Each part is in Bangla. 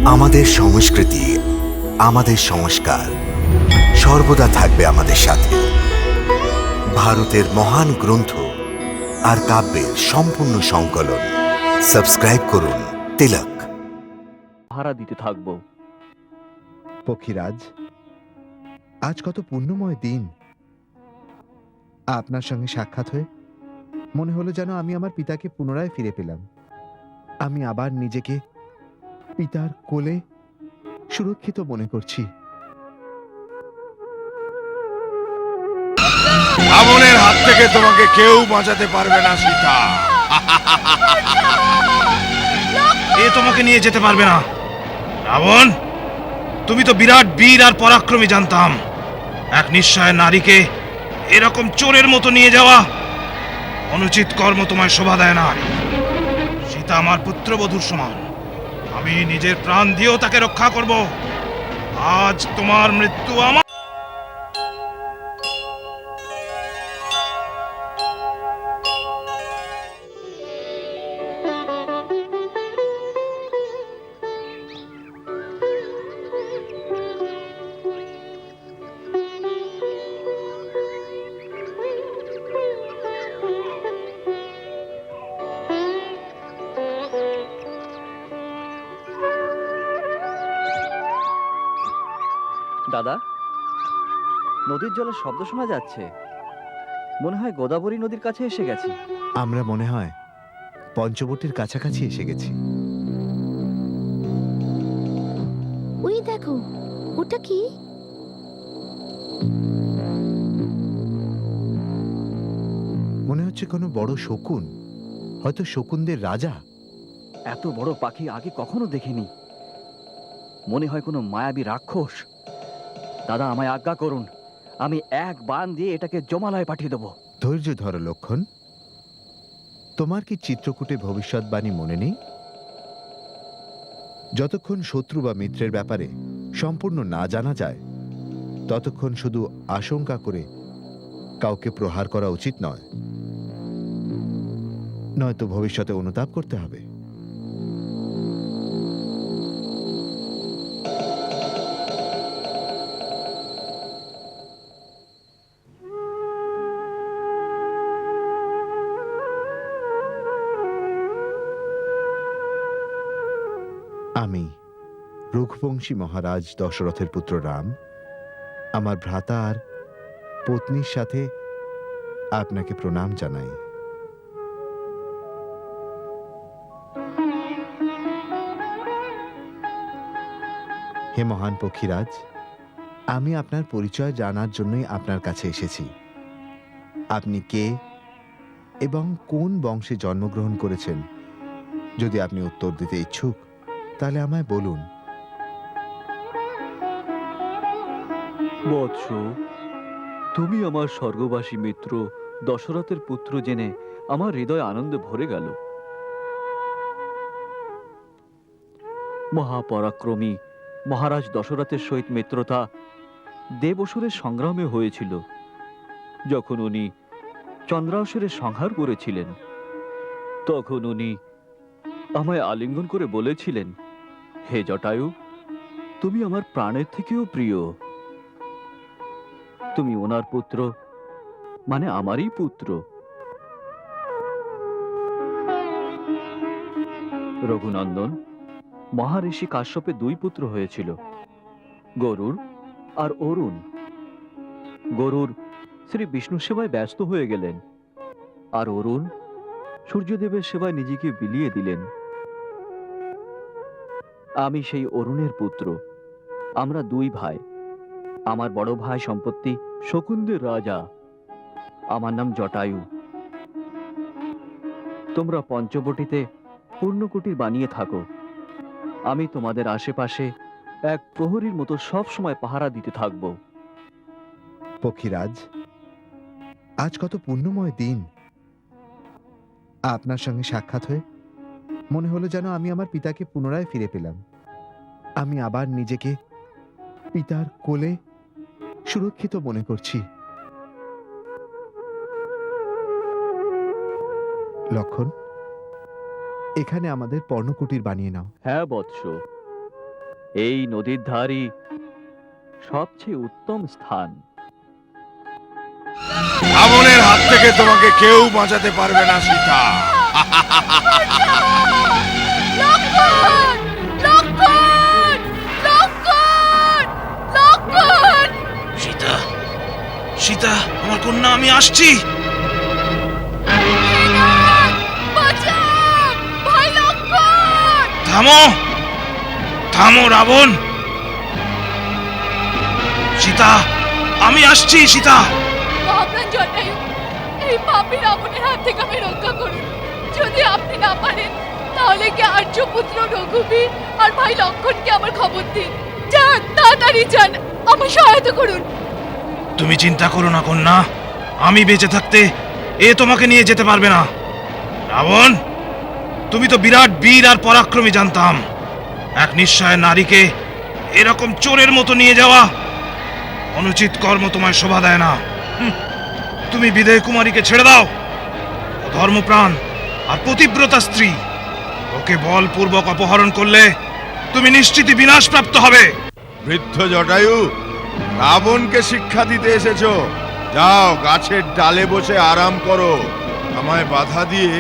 আমাদের সংস্কৃতি, আমাদের সংস্কার সর্বদা থাকবে আমাদের সাথে। ভারতের মহান গ্রন্থ আর কাব্যের সম্পূর্ণ সংকলন। সাবস্ক্রাইব করুন তিলক। ভাড়া দিতে থাকবো। পক্ষীরাজ, আজ কত পুণ্যময় দিন। আপনার সঙ্গে সাক্ষাৎ হয়ে মনে হলো যেন আমি আমার পিতাকে পুনরায় ফিরে পেলাম। আমি আবার নিজেকে পিতার কোলে সুরক্ষিত মনে করছি। রাবণের হাত থেকে তোমাকে কেউ বাঁচাতে পারবে না সীতা। এ তোমাকে নিয়ে যেতে পারবে না। রাবণ, তুমি তো বিরাট বীর আর পরাক্রমী জানতাম। এক নিঃসহায় নারীকে এরকম চোরের মতো নিয়ে যাওয়া অনুচিত কর্ম তোমায় শোভা দেয় না। সীতা আমার পুত্রবধূর সমান। আমি নিজের প্রাণ দিয়েও তাকে রক্ষা করব। আজ তোমার মৃত্যু আমার। দাদা, নদীর জলের শব্দ শোনা যাচ্ছে। মনে হয় গোদাবরী নদীর কাছে এসে গেছি। আমরা মনে হয় পঞ্চবটির কাছাকাছি এসে গেছি। ওই দেখো, ওটা কি? মনে হচ্ছে কোনো বড় শকুন, হয়তো শকুনদের রাজা। এত বড় পাখি আগে কখনো দেখিনি। মনে হয় কোনো মায়াবী রাক্ষস। দাদা, আমায় আজ্ঞা করুন, আমি এক বান দিয়ে এটাকে জমালয়ে পাঠিয়ে দেবো। ধৈর্য ধরো লক্ষণ। তোমার কি চিত্রকূটে ভবিষ্যৎবাণী মনে নেই? যতক্ষণ শত্রু বা মিত্রের ব্যাপারে সম্পূর্ণ না জানা যায়, ততক্ষণ শুধু আশঙ্কা করে কাউকে প্রহার করা উচিত নয়। নয়তো ভবিষ্যতে অনুতাপ করতে হবে। আমি রঘুবংশী মহারাজ দশরথের পুত্র রাম, আমার ভ্রাতা আর পত্নীর সাথে আপনাকে প্রণাম জানাই। হে মহান পক্ষীরাজ, আমি আপনার পরিচয় জানার জন্যই আপনার কাছে এসেছি। আপনি কে এবং কোন বংশে জন্মগ্রহণ করেছেন, যদি আপনি উত্তর দিতে ইচ্ছুক তাহলে আমায় বলুন। বৎস, তুমি আমার স্বর্গবাসী মিত্র দশরথের পুত্র জেনে আমার হৃদয় আনন্দে ভরে গেল। মহাপরাক্রমী মহারাজ দশরথের সহিত মিত্রতা দেব-অসুরের সংগ্রামে হয়েছিল, যখন উনি চন্দ্রাসুরের সংহার করেছিলেন। তখন উনি আমায় আলিঙ্গন করে বলেছিলেন, হে জটায়ু, তুমি আমার প্রাণের থেকেও প্রিয়। তুমি ওনার পুত্র, মানে আমারই পুত্র। রঘুনন্দন, মহারিষি কাশ্যপের দুই পুত্র হয়েছিল, গরুর আর অরুণ। গরুর শ্রী বিষ্ণু সেবায় ব্যস্ত হয়ে গেলেন, আর অরুণ সূর্যদেবের সেবায় নিজেকে বিলিয়ে দিলেন। আমি সেই অরুণের পুত্র। আমরা দুই ভাই। আমার বড় ভাই সম্পত্তি শকুনদের রাজা। আমার নাম জটায়ু। তোমরা পঞ্চবটিতে পূর্ণকুটির বানিয়ে থাকো। আমি তোমাদের আশেপাশে এক প্রহরীর মতো সব সময় পাহারা দিতে থাকব। পক্ষীরাজ, আজ কত পুণ্যময় দিন। আপনার সঙ্গে সাক্ষাৎ হয়ে মনে হলো যেন আমি আমার পিতাকে পুনরায় ফিরে পেলাম। আমি আবার নিজেকে পিতার কোলে সুরক্ষিত মনে করছি। লক্ষণ, এখানে আমাদের পর্ণকুটির বানিয়ে নাও। হ্যাঁ বৎস, এই নদীর ধারই সবচেয়ে উত্তম স্থান। রাবণের হাত থেকে তোমাকে কেউ বাঁচাতে পারবে না সীতা। লক্ষণ! লক্ষণ! লক্ষণ! লক্ষণ! সীতা, সীতা, আমার কন্যা, আমি আসছি। বাঁচাও! ভাই লক্ষণ! থামো, থামো রাবণ। সীতা, আমি আসছি। সীতা, মহাপ্রাণ জটায়ু, এই পাপী রাবণের হাত থেকে আমি রক্ষা করুন। যদি আপনি না পারেন তাহলে কি আর্যপুত্র রঘুবীর আর ভাই লক্ষণকে আমার খবর দিন। যান, তাড়াতাড়ি যান, আমার সহায়তা করুন। তুমি চিন্তা করো না কন্যা, আমি বেঁচে থাকতে এ তোমাকে নিয়ে যেতে পারবে না। রাবণ, তুমি তো বিরাট বীর আর পরাক্রমী জানতাম। এক নিঃসহায় নারীকে এরকম চোরের মতো নিয়ে যাওয়া অনুচিত কর্ম তোমায় শোভা দেয় না। তুমি বিদেয় কুমারীকে ছেড়ে দাও। ও ধর্মপ্রাণ আর পতিব্রতা স্ত্রী। ওকে বলপূর্বক অপহরণ করলে তুমি নিশ্চিতই বিনাশপ্রাপ্ত হবে। বৃদ্ধ জটায়ু, রাবণকে শিক্ষা দিতে এসেছো। যাও, গাছের ডালে বসে আরাম করো। আমায় বাধা দিয়ে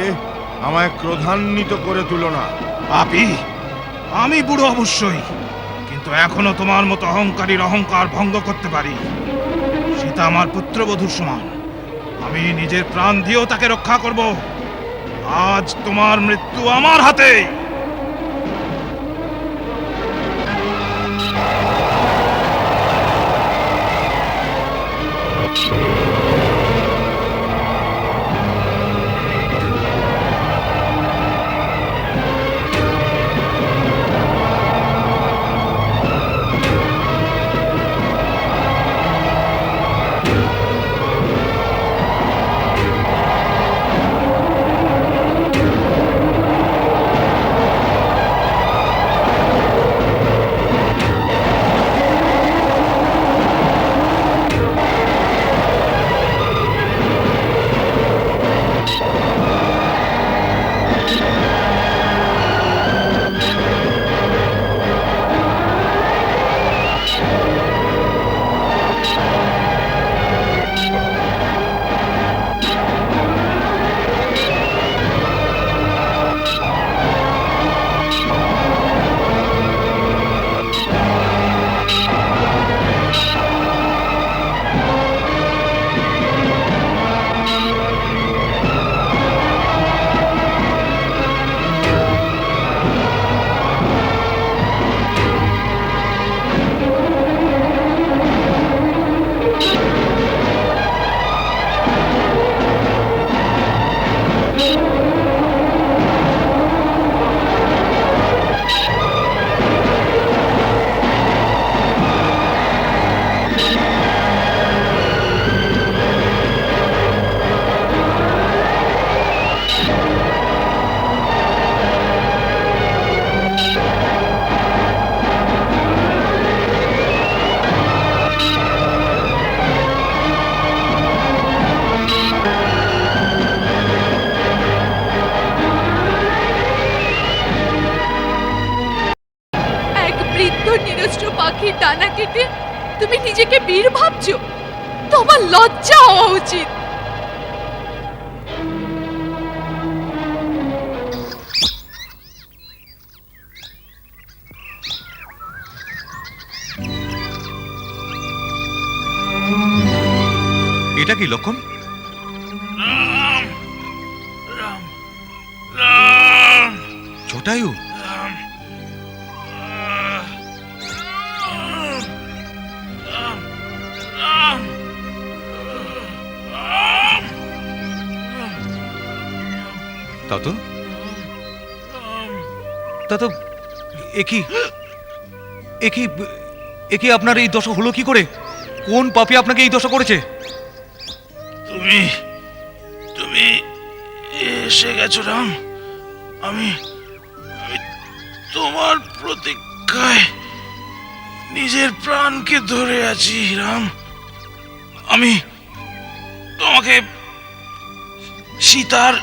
আমায় ক্রোধান্বিত করে তুলো না। পাপী, আমি বুড়ো অবশ্যই, কিন্তু এখনো তোমার মতো অহংকারীর অহংকার ভঙ্গ করতে পারি। সীতা আমার পুত্রবধূর সমান, আমি নিজের প্রাণ দিয়েও তাকে রক্ষা করব। আজ তোমার মৃত্যু আমার হাতে। পাখির ডানা কেটে তুমি নিজেকে বীর ভাবছো? তোমার লজ্জা হওয়া উচিত। এটা কি লক্ষণ? রাম, রাম, রাম, জটায়ু, রাম, রাম, রাম, রাম, তা তো একই আপনার এই দশা হলো কি করে? কোন পাপী আপনাকে এই দশা করেছে? তুমি তুমি এসে গেছো রাম। আমি আমি তোমার প্রতীক্ষায় নিজের প্রাণকে ধরে আছি রাম। আমি তোমাকে সীতার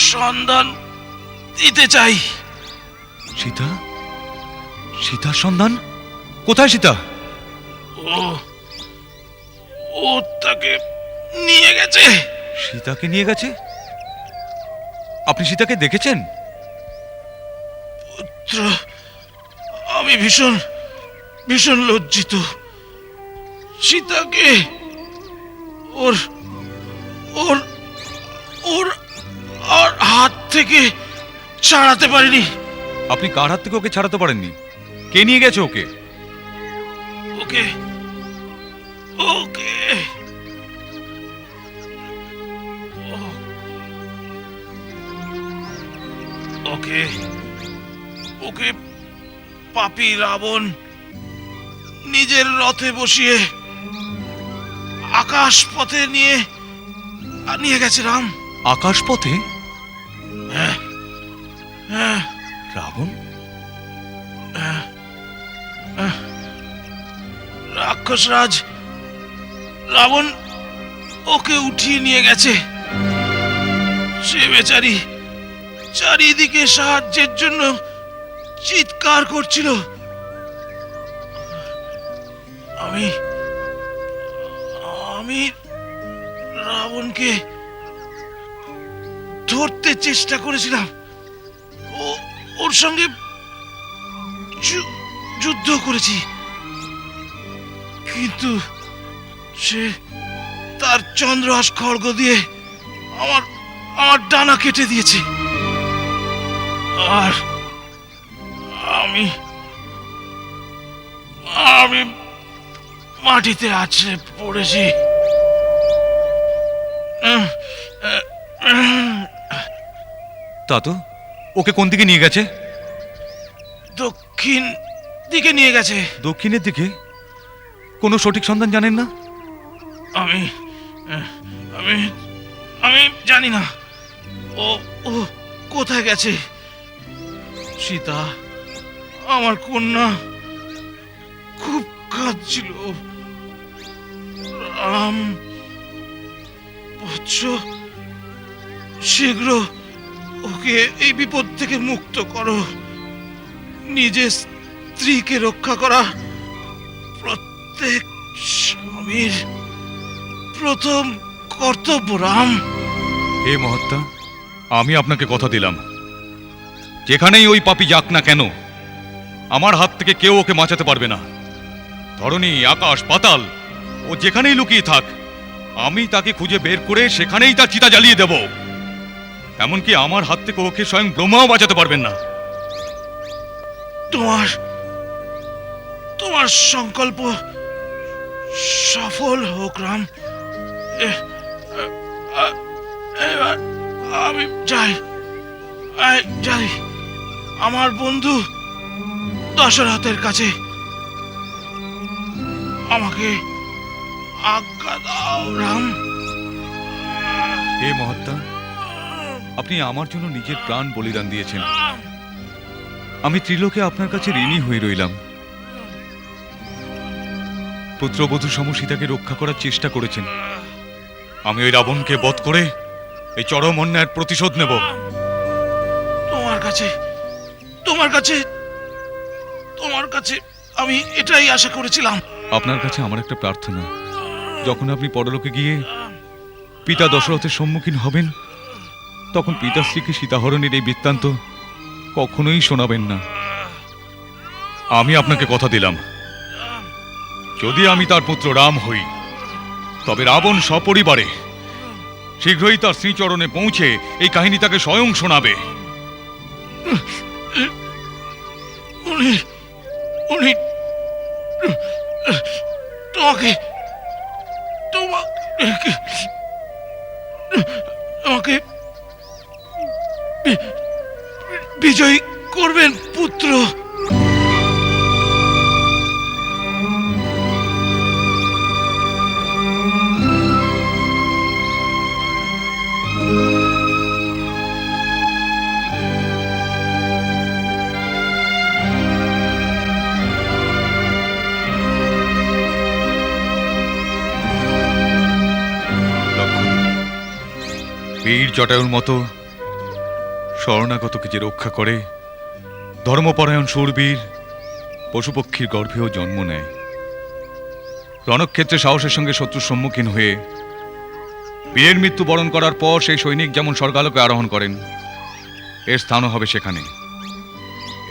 সন্ধান দিতে চাই। সীতা? সীতার সন্ধান? কোথায় সীতা? ও ও তাকে নিয়ে গেছে। সীতাকে নিয়ে গেছে? আপনি সীতাকে দেখেছেন? পুত্র, আমি ভীষণ ভীষণ লজ্জিত। সীতাকে ওর ওর ওর আর হাত থেকে ছাড়াতে পারিনি। আপনি কার হাত থেকে ওকে ছাড়াতে পারেননি? কে নিয়ে গেছে ওকে? ওকে ওকে ওকে ওকে পাপী রাবণ নিজের রথে বসিয়ে আকাশ পথে নিয়ে নিয়ে গেছে রাম। আকাশ পথে? হ্যাঁ হ্যাঁ রাবণ? রাক্ষসরাজ রাবণ ওকে উঠিয়ে নিয়ে গেছে। সে বেচারি চারিদিকে সাহায্যের জন্য চিৎকার করছিল। আমি আমি রাবণকে ধরতে চেষ্টা করেছিলাম, ওর সঙ্গে যুদ্ধ করেছি, কিন্তু সে তার চন্দ্রহাস খড়গ দিয়ে আমার আমার ডানা কেটে দিয়েছে। আর আমি আমি মাটিতে আছড়ে পড়েছি। তা তো, ওকে কোন দিকে নিয়ে গেছে? দক্ষিণ দিকে নিয়ে গেছে। দক্ষিণের দিকে? কোনো সঠিক সন্ধান জানেন না? আমি আমি আমি জানি না ও ও কোথায় গেছে। সীতা, আমার কন্যা, খুব কাঁদছিল। রাম, বৎস, শীঘ্র ওকে এই বিপদ থেকে মুক্ত করো। নিজের স্ত্রীকে রক্ষা করা প্রত্যেক স্বামীর প্রথম কর্তব্য। রাম, হে মহাত্মা, আমি আপনাকে কথা দিলাম, যেখানেই ওই পাপী যাক না কেন, আমার হাত থেকে কেউ ওকে বাঁচাতে পারবে না। ধরণী, আকাশ, পাতাল, ও যেখানেই লুকিয়ে থাক, আমি তাকে খুঁজে বের করে সেখানেই তার চিতা জ্বালিয়ে দেব। এমনকি আমার হাত থেকে ওকে স্বয়ং ব্রহ্মাও বাঁচাতে পারবেন না। তোমার তোমার সংকল্প সফল হোক রাম। এবার আমি যাই যাই আমার বন্ধু দশরথের কাছে। আমাকে আজ্ঞা দাও রাম। হে মহাত্মা, আপনি আমার জন্য নিজের প্রাণ বলিদান দিয়েছেন। আমি ত্রিলোকে আপনার কাছে ঋণী হয়ে রইলাম। পুত্রবধূ সম সীতাকে রক্ষা করার চেষ্টা করেছেন। আমি ওই রাবণকে বধ করে এই চরম অন্যায়ের প্রতিশোধ নেব। তোমার কাছে তোমার কাছে তোমার কাছে আমি এটাই আশা করেছিলাম। আপনার কাছে আমার একটা প্রার্থনা, যখন আপনি পরলোকে গিয়ে পিতা দশরথের সম্মুখীন হবেন, তখন পিতাশ্রীকে সীতাহরণের এই বৃত্তান্ত কখনোই শোনাবেন না। আমি আপনাকে কথা দিলাম, যদি আমি তার পুত্র রাম হই, তবে রাবণ সপরিবারে শীঘ্রই তার শ্রীচরণে পৌঁছে এই কাহিনী তাকে স্বয়ং শোনাবে। উনি উনি তোমাকে তোমাকে আমাকে বিজয়ী করবেন পুত্র। বীর জটায়ুর মতো শরণাগতকে যে রক্ষা করে, ধর্মপরায়ণ শূরবীর পশুপক্ষীর গর্ভেও জন্ম নেয়। রণক্ষেত্রে সাহসের সঙ্গে শত্রুর সম্মুখীন হয়ে বীরের মৃত্যু বরণ করার পর সেই সৈনিক যেমন স্বর্গালোকে আরোহণ করেন, এর স্থানও হবে সেখানে।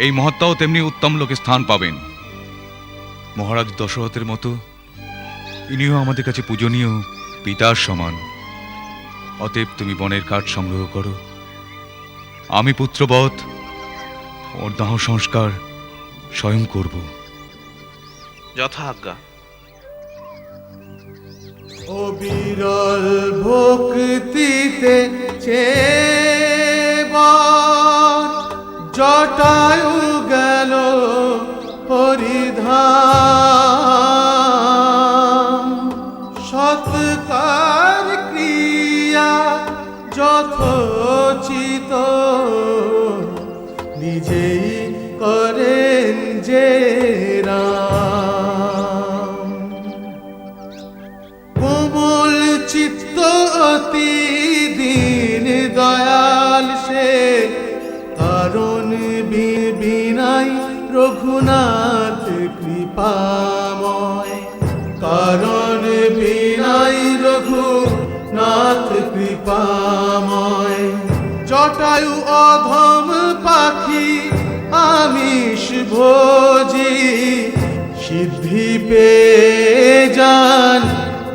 এই মহাত্মাও তেমনি উত্তম লোকে স্থান পাবেন। মহারাজ দশরথের মতো ইনিও আমাদের কাছে পূজনীয় পিতার সমান। অতএব তুমি বনের কাঠ সংগ্রহ করো, আমি পুত্রবৎ ওর দাহ সংস্কার স্বয়ং করব। যথা আজ্ঞা। ও বিরল ভক্তিতে চেবার জটায়ু গেল হরিধাম। সৎকার ক্রিয়া যথোচিত নিজেই করেন যে রাম। কোমল চিত্ত অতি দীন দয়াল সে, কারণ বিনাই রঘুনাথ কৃপাময়। কারণ বিনাই রঘুনাথ কৃপাময়। জটায়ু অধম পাখি আমিষ ভোজি, সিদ্ধি পেয়ে যান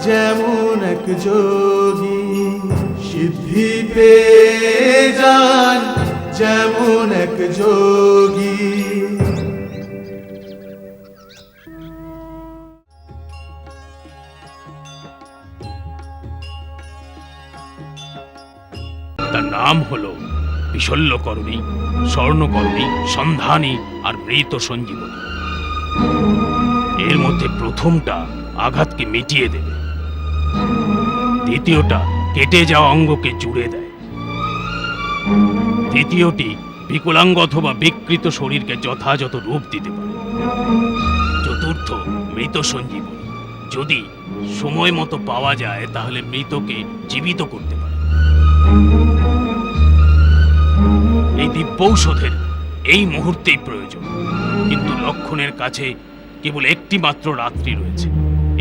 যেমন এক যোগী। সিদ্ধি পেয়ে যান যেমন এক যোগী। তার নাম হলো বিশল্যকরণী, স্বর্ণকরণী, সন্ধানী আর মৃত সঞ্জীবনী। এর মধ্যে প্রথমটা আঘাতকে মিটিয়ে দেবে, দ্বিতীয়টা কেটে যাওয়া অঙ্গকে জুড়ে দেয়, তৃতীয়টি বিকলাঙ্গ অথবা বিকৃত শরীরকে যথাযথ রূপ দিতে পারে, চতুর্থ মৃত সঞ্জীবনী, যদি সময় মতো পাওয়া যায় তাহলে মৃতকে জীবিত করতে পারে। এই দিব্যৌষধের এই মুহূর্তেই প্রয়োজন, কিন্তু লক্ষণের কাছে কেবল একটি মাত্র রাত্রি রয়েছে।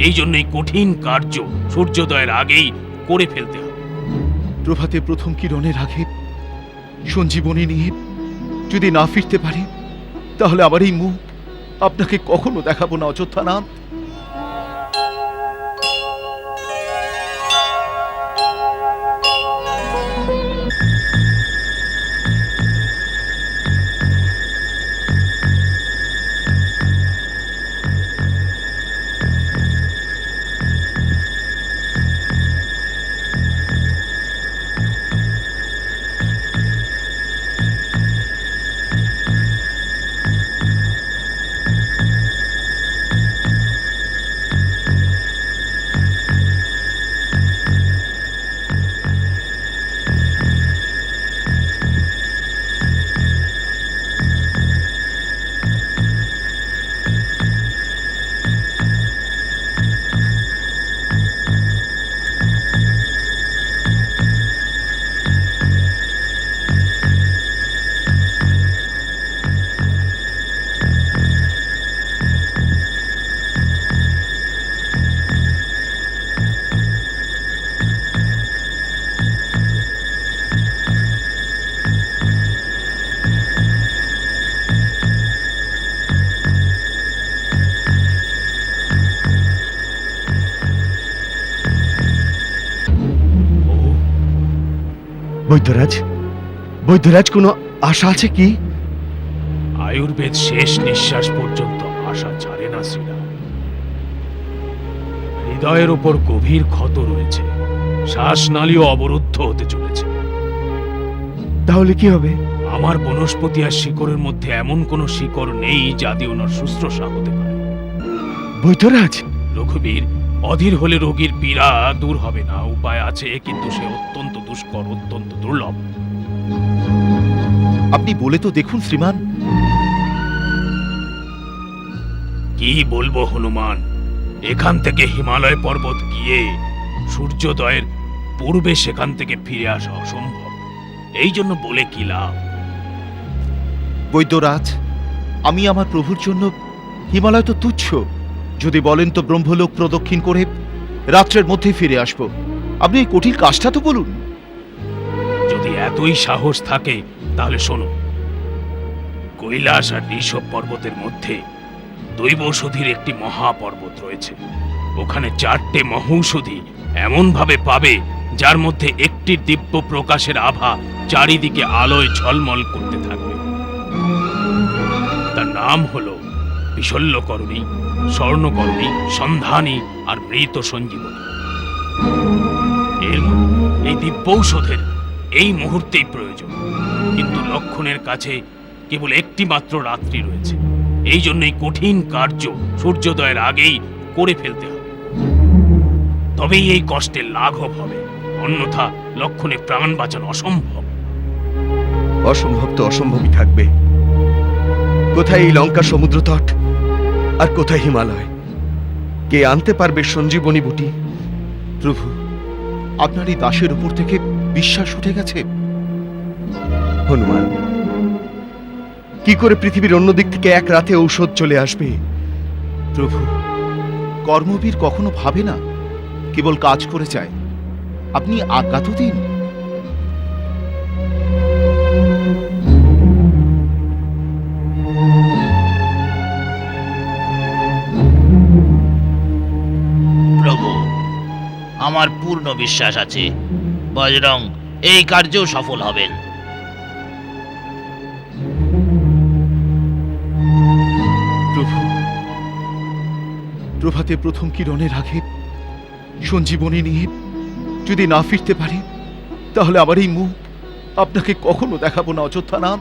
এই জন্যই কঠিন কার্য সূর্যোদয়ের আগেই করে ফেলতে হবে। প্রভাতে প্রথম কিরণের আগে সঞ্জীবনী নিয়ে যদি না ফিরতে পারি, তাহলে আমার এই মুখ আপনাকে কখনো দেখাবো না অযোধ্যানাথ। বৈদ্যরাজ, বৈদ্যরাজ, কোনো আশা আছে কি? আয়ুর্বেদ শেষ নিঃশ্বাস পর্যন্ত আশা ছাড়ে না শ্রীরাম। হৃদয়ের ওপর গভীর ক্ষত রয়েছে, শ্বাসনালীও অবরুদ্ধ হতে চলেছে। তাহলে কি হবে? আমার বনস্পতি আর শিকড়ের মধ্যে এমন কোনো শিকড় নেই যা দিয়ে ওনার শুশ্রূষা হতে পারে। বৈদ্যরাজ, রঘুবীর, অধীর হলে রোগীর পীড়া দূর হবে না। উপায় আছে, কিন্তু সে অত্যন্ত দুষ্কর, অত্যন্ত দুর্লভ। আপনি বলে তো দেখুন শ্রীমান। কি বলবো হনুমান, এখান থেকে হিমালয় পর্বত গিয়ে সূর্যোদয়ের পূর্বে সেখান থেকে ফিরে আসা অসম্ভব। এই জন্য বলে কি লাভ? বৈদ্যরাজ, আমি আমার প্রভুর জন্য হিমালয় তো তুচ্ছ। যদি বলেন তো ব্রহ্মলোক প্রদক্ষিণ করে রাত্রের মধ্যেই ফিরে আসব। আপনি এই কঠিন কাজটা তো বলুন। যদি এতই সাহস থাকে তাহলে শোনো, কৈলাস আর ঋষভ পর্বতের মধ্যে দৈবৌষধির একটি মহাপর্বত রয়েছে। ওখানে 4টে মহৌষধি এমন ভাবে পাবে যার মধ্যে একটি দিব্য প্রকাশের আভা চারিদিকে আলোয় ঝলমল করতে থাকবে। তার নাম হলো বিশল্যকরণী, স্বর্ণকরণী, সন্ধানী আর মৃত সঞ্জীবনী। এই দিব্যৌষধের এই মুহূর্তেই প্রয়োজন, কিন্তু লক্ষণের কাছে কেবল একটি মাত্র রাত্রি রয়েছে। এই জন্যই কঠিন কার্য সূর্যোদয়ের আগেই করে ফেলতে হবে, তবেই এই কষ্টের লাঘব হবে। অন্যথা লক্ষণে প্রাণ বাঁচানো অসম্ভব। অসম্ভব তো অসম্ভবই থাকবে। কোথায় এই লঙ্কা সমুদ্র তট আর কোথায় হিমালয়? কে আনতে পারবে সঞ্জীবনী বুটি? প্রভু, আপনার এই দাসের উপর থেকে বিশ্বাস উঠে গেছে। হনুমান, কি করে পৃথিবীর অন্য দিক থেকে এক রাতে ঔষধ চলে আসবে? প্রভু, কর্মবীর কখনো ভাবে না, কেবল কাজ করে যায়। আপনি আজ্ঞা তো দিন। প্রভু, আমার পূর্ণ বিশ্বাস আছে বজরং এই কার্যেও সফল হবেন। প্রভু, প্রভাতে প্রথম কিরণের আগে সঞ্জীবনী নিয়ে যদি না ফিরতে পারি, তাহলে আবার এই মুখ আপনাকে কখনো দেখাবো না অযোধ্যানাথ।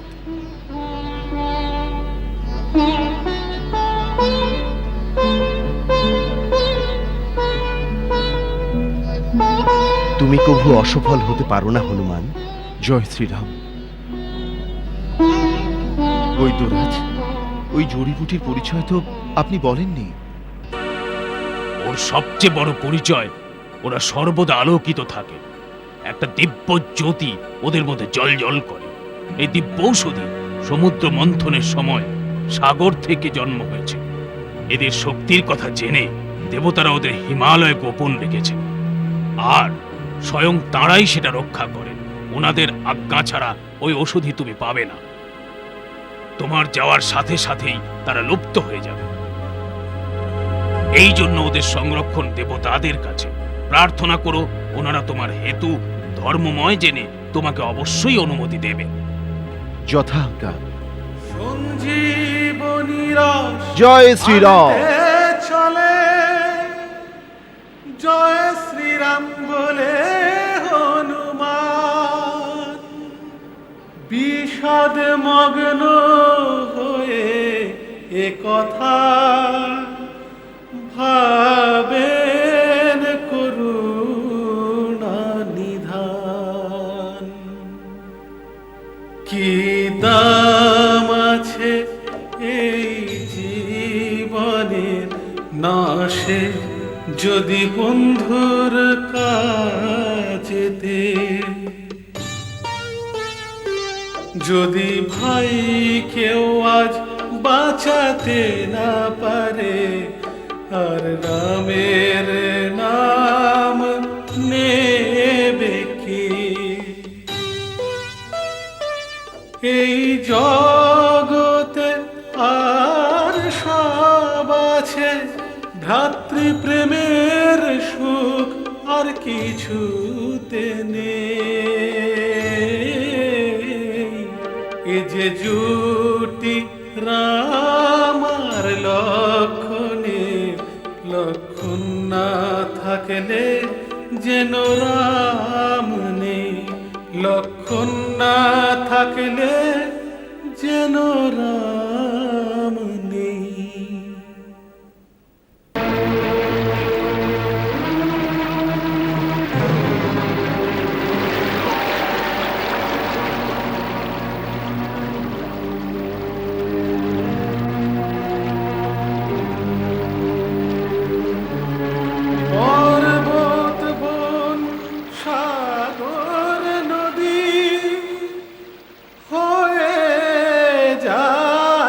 তুমি কভু অসফল হতে পারো না হনুমান। জয় শ্রীরাম। বৈদ্যরাজ, ওই জড়িবুটির পরিচয় তো আপনি বলেননি। ওর সবচেয়ে বড় পরিচয়, ওরা সর্বদা আলোকিত থাকে। একটা দিব্য জ্যোতি ওদের মধ্যে জ্বলজ্বল করে। এই দিব্যৌষধি সমুদ্র মন্থনের সময় সাগর থেকে জন্ম হয়েছে। এদের শক্তির কথা জেনে দেবতারা ওদের হিমালয়ে গোপন রেখেছে, আর স্বয়ং তাঁরাই সেটা রক্ষা করেন। ওনাদের আজ্ঞা ছাড়া ওই ওষুধই তুমি পাবে না। তোমার যাওয়ার সাথে সাথেই তারা লুপ্ত হয়ে যাবে। এই জন্য ওদের সংরক্ষণ দেবতাদের কাছে। প্রার্থনা করো, ওনারা তোমার হেতু ধর্মময় জেনে তোমাকে অবশ্যই অনুমতি দেবে। যথা আজ্ঞা। সঞ্জীবনী রস জয় শ্রীরাম। আনতে চলে জয় শ্রীরাম বলে হনুমান বিষাদ মগ্ন হয়ে এ কথা ভাবেন করুণা নিধান। কি দাম আছে এই জীবনের নাশে যদি বন্ধুর কাজেতে, যদি ভাই কেউ আজ বাঁচাতে না পারে, আর রামের নাম নেবে কে? এই জগতে আর সব আছে ভ্রাতৃপ্রেমের সুখ, আর কিছুতে নেই। এ যে জুটি রাম আর লক্ষণে, লক্ষণ না থাকলে যেন রাম নেই, লক্ষণ না থাকলে যেন রাম নেই। পর্বত বন সাগর নদী হয়ে যায়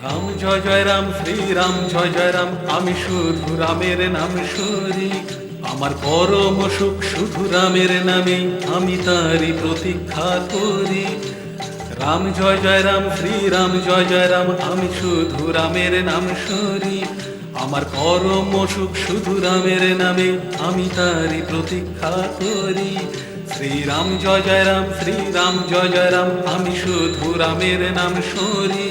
রাম জয় জয় রাম, শ্রীরাম জয় জয় রাম, আমি শুধু রামের নাম শরী। আমার পরম সুখ শুধু রামের নামে, আমি তারই প্রতীক্ষা করি। রাম জয় জয় রাম, শ্রীরাম জয় জয় রাম, আমি শুধু রামের নাম শরী। আমার পরম সুখ শুধু রামের নামে, আমি তারই প্রতীক্ষা করি। শ্রীরাম জয় জয় রাম, শ্রীরাম জয় জয় রাম, আমি শুধু রামের নাম শরী।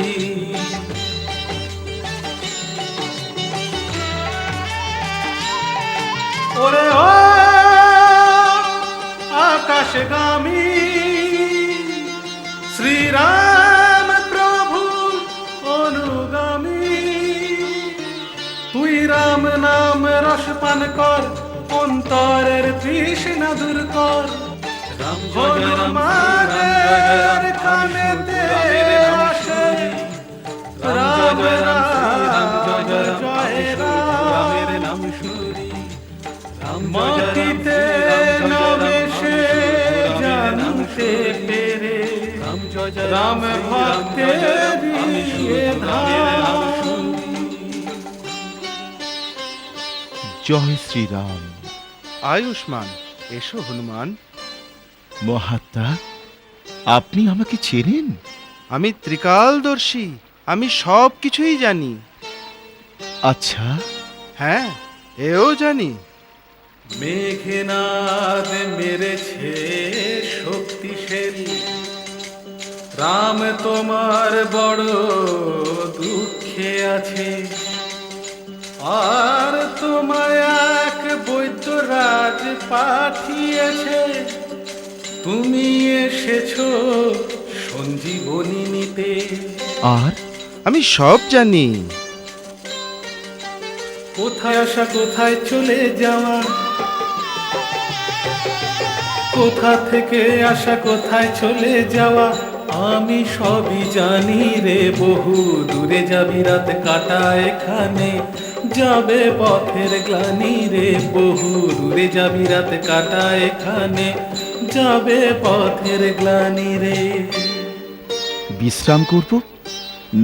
ওরে ও আকাশগামী শ্রীরাম প্রভু অনুগামী, তুই রাম নাম রস পান কর, অন্তরের তৃষ্ণা দূর কর। রাম জয় জয় রাম, হনুমানের কানেতে আসে রাম জয় রাম, শ্রীরাম জয় জয় রাম, আমি শুধু রামের নাম শরী। মাটিতে নামে সে জানতে পেরে, রাম ভক্তের জয় শ্রীরাম। আয়ুষ্মান, এসো হনুমান। মহাত্মা, আপনি আমাকে চেনেন? আমি ত্রিকালদর্শী, আমি সব কিছুই জানি। আচ্ছা, হ্যাঁ, এও জানি। মেঘনাদ মেরেছে শক্তিশালী, রাম তোমার বড় দুঃখে আছে। আর তোমায় এক বৈদ্যরাজ পাঠিয়েছে, তুমি এসেছো সঞ্জীবনী নিতে। আর আমি সব জানি। কোথায় আসা কোথায় চলে যাওয়া, কোথা থেকে আসা কোথায় চলে যাওয়া, আমি সবই জানি রে। বহু দূরে যাবি রাত কাটা এখানে, যাবে পথের গ্লানি রে। বহু দূরে যাবি রাত কাটা এখানে, যাবে পথের গ্লানি রে। বিশ্রাম করব?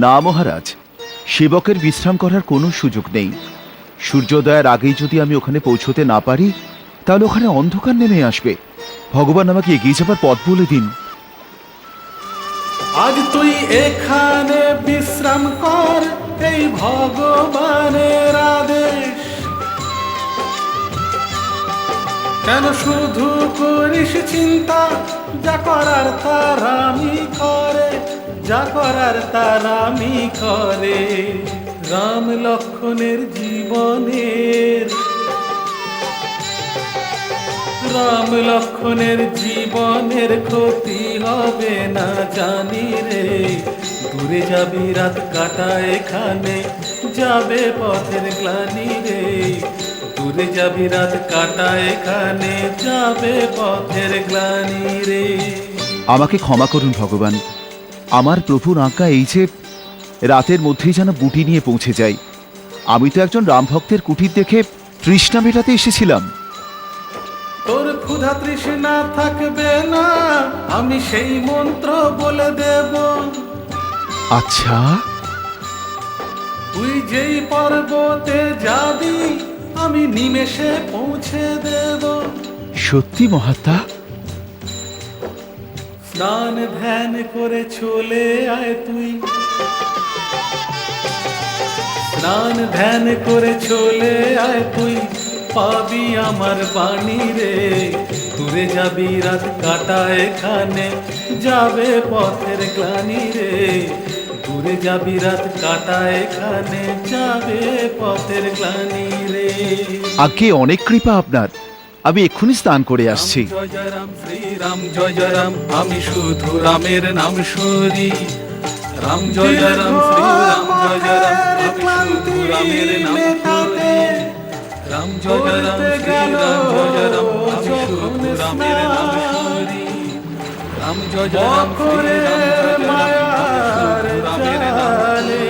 না মহারাজ, সেবকের বিশ্রাম করার কোনো সুযোগ নেই। সূর্যোদয়ের আগেই যদি আমি ওখানে পৌঁছতে না পারি, তাহলে ওখানে অন্ধকার নেমে আসবে। ভগবান আমাকে এগিয়ে যাবার পথ বলে দিন। আজ তুই এখানে বিশ্রাম কর, এই ভগবানের আদেশ। কেন শুধু করিস চিন্তা, যা করার তার আমি করে, যা করার তার আমি করে। রাম লক্ষ্মণের জীবনের, রাম লক্ষ্মণের জীবনের ক্ষতি হবে না জানি রে। দূরে যাবি রাত কাটা এখানে, যাবে পথের গ্লানি রে। দূরে যাবি রাত কাটা এখানে, যাবে পথের গ্লানি রে। আমাকে ক্ষমা করুন ভগবান, আমার প্রভুর আজ্ঞা এই যে রাতের মধ্যেই যেন বুটি নিয়ে পৌঁছে যাই। আমি তো একজন রাম ভক্তের কুটির দেখে তৃষ্ণা মেটাতে এসেছিলাম। তোর ক্ষুধা তৃষ্ণা থাকবে না, আমি সেই মন্ত্র বলে দেব। আচ্ছা, তুই যেই পর্বতে যাবি, আমি নিমেষে পৌঁছে দেব। সত্যি মহাত্মা? স্নান ধ্যান করে চলে আয় তুই, স্নান ধ্যান করে চলে আয় তুই, পাবি আমার বাণী রে। দূরে যাবি রাত কাটা এখানে, যাবে পথের গ্লানি রে। দূরে যাবি রাত কাটা এখানে, যাবে পথের গ্লানি রে। আগে অনেক কৃপা আপনার, আমি এক্ষুনি স্নান করে আসছি। জয় জয় রাম, শ্রীরাম জয় জয় রাম, আমি শুধু রামের নাম শরী। রাম জয় জয় রাম, শ্রীরাম জয় জয় রাম, আমি শুধু রামের নাম শরী। রাম জয় জয় রাম, শ্রীরাম জয় জয় রাম, আমি শুধু রামের নাম শরী। রাম জয় জয় রাম, শ্রীরাম জয় জয় রাম, আমি শুধু রামের নাম শরী।